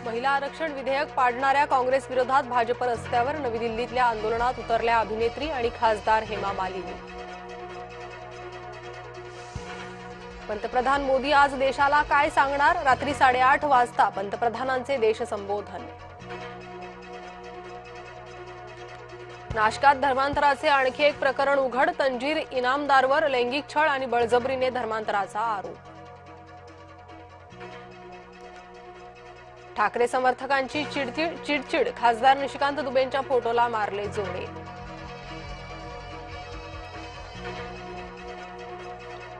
महिला आरक्षण विधेयक पाडणाऱ्या काँग्रेस विरोधात भाजप रस्त्यावर नवी दिल्लीतल्या आंदोलनात उतरल्या अभिनेत्री आणि खासदार हेमा मालिनी। पंतप्रधान मोदी आज देशाला काय सांगणार? रात्री 8:30 वाजता पंतप्रधानांचे देशसंबोधन। नाशकात धर्मांतराचे आणखी एक प्रकरण उघड। तंजीर इनामदारवर लैंगिक छळ आणि बळजबरीने धर्मांतराचा आरोप। ठाकरे समर्थकांची चिडचिड। खासदार निशिकांत दुबेंच्या फोटोला मारले जोडे।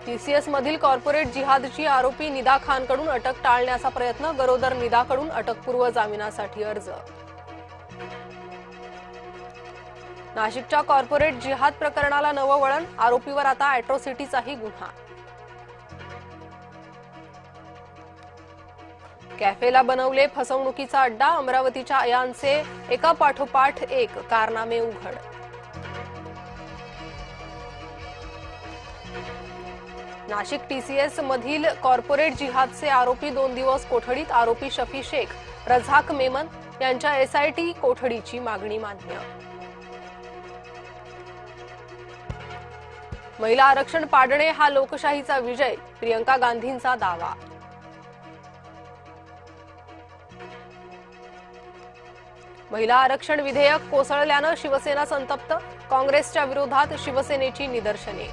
टीसीएस मधील कॉर्पोरेट जिहादची आरोपी निदा खानकडून अटक टाळण्याचा प्रयत्न। गरोदर निदाकडून अटकपूर्व जामिनासाठी अर्ज। नाशिकच्या कॉर्पोरेट जिहाद प्रकरणाला नवं वळण। आरोपीवर आता अॅट्रॉसिटीचाही गुन्हा। कॅफेला बनवले फसवणुकीचा अड्डा। अमरावतीच्या अयांचे एकापाठोपाठ एक कारनामे उघड। नाशिक टीसीएस मधील कॉर्पोरेट जिहादचे आरोपी 2 दिवस कोठडीत। आरोपी शफी शेख, रझाक मेमन यांच्या एसआयटी कोठडीची मागणी मान्य। महिला आरक्षण पाडणे हा लोकशाहीचा विजय। प्रियंका गांधींचा दावा। महिला आरक्षण विधेयक कोसळल्यानं शिवसेना संतप्त। काँग्रेसच्या विरोधात शिवसेनेची निदर्शने।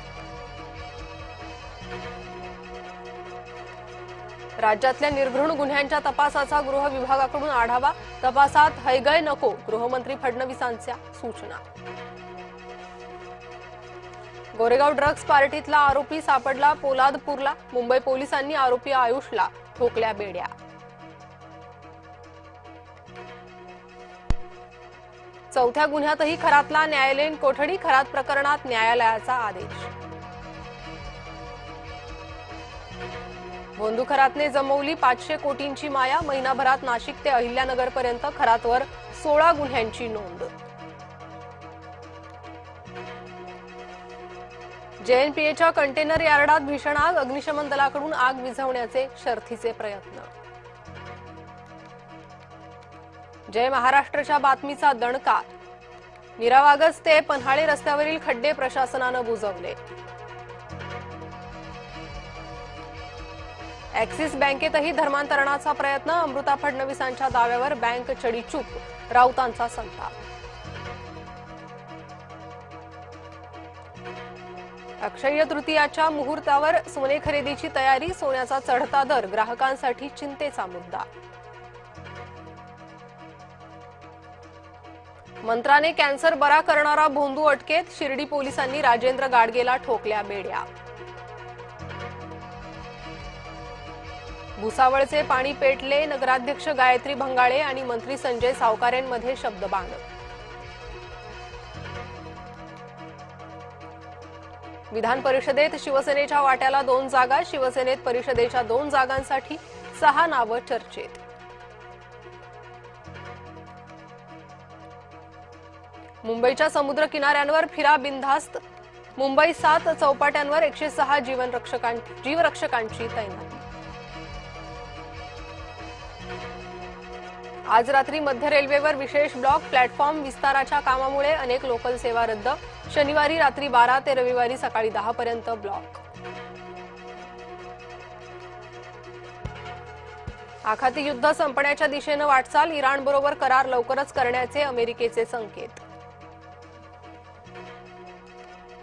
राज्यातल्या निर्घृण गुन्ह्यांच्या तपासाचा गृह विभागाकडून आढावा। तपासात हयगय नको, गृहमंत्री फडणवीसांच्या सूचना। गोरेगाव ड्रग्ज पार्टीतला आरोपी सापडला पोलादपूरला। मुंबई पोलिसांनी आरोपी आयुषला ठोकल्या बेड्या। चौथ्या गुन्ह्यातही खरातला न्यायालयीन कोठडी। खरात प्रकरणात न्यायालयाचा आदेश। भोंदू खरातने जमवली 500 कोटींची माया। महिनाभरात नाशिक ते अहिल्यानगरपर्यंत खरातवर 16 गुन्ह्यांची नोंद। जेएनपीएच्या कंटेनर यार्डात भीषण आग। अग्निशमन दलाकडून आग विझवण्याचे शर्थीचे प्रयत्न। जय महाराष्ट्रच्या बातमीचा दणका। निरावागज ते पन्हाळे रस्त्यावरील खड्डे प्रशासनानं बुजवले। ॲक्सिस बँकेतही धर्मांतरणाचा प्रयत्न। अमृता फडणवीसांच्या दाव्यावर बँक चडीचूप। राऊतांचा संताप। अक्षय्य तृतीयाच्या मुहूर्तावर सोने खरेदीची तयारी। सोन्याचा चढता दर ग्राहकांसाठी चिंतेचा मुद्दा। मंत्राने कॅन्सर बरा करणारा भोंदू अटकेत। शिर्डी पोलिसांनी राजेंद्र गाडगेला ठोकल्या बेड्या। भुसावळचे पाणी पेटले। नगराध्यक्ष गायत्री भंगाळे आणि मंत्री संजय सावकारेंमध्ये शब्दबाण। विधान परिषदेत शिवसेनेच्या वाट्याला 2 जागा। शिवसेनेत परिषदेच्या 2 जागांसाठी 6 नावं चर्चेत। मुंबईच्या समुद्र किनाऱ्यांवर फिरा बिनधास्त। मुंबई 7 चौपाट्यांवर 106 जीवरक्षकांची तैनाती। आज रात्री मध्य रेल्वेवर विशेष ब्लॉक। प्लॅटफॉर्म विस्ताराच्या कामामुळे अनेक लोकल सेवा रद्द। शनिवारी रात्री 12 ते रविवारी सकाळी 10 पर्यंत ब्लॉक। आखाती युद्ध संपण्याच्या दिशेनं वाटचाल। इराणबरोबर करार लवकरच करण्याचे अमेरिकेचे संकेत।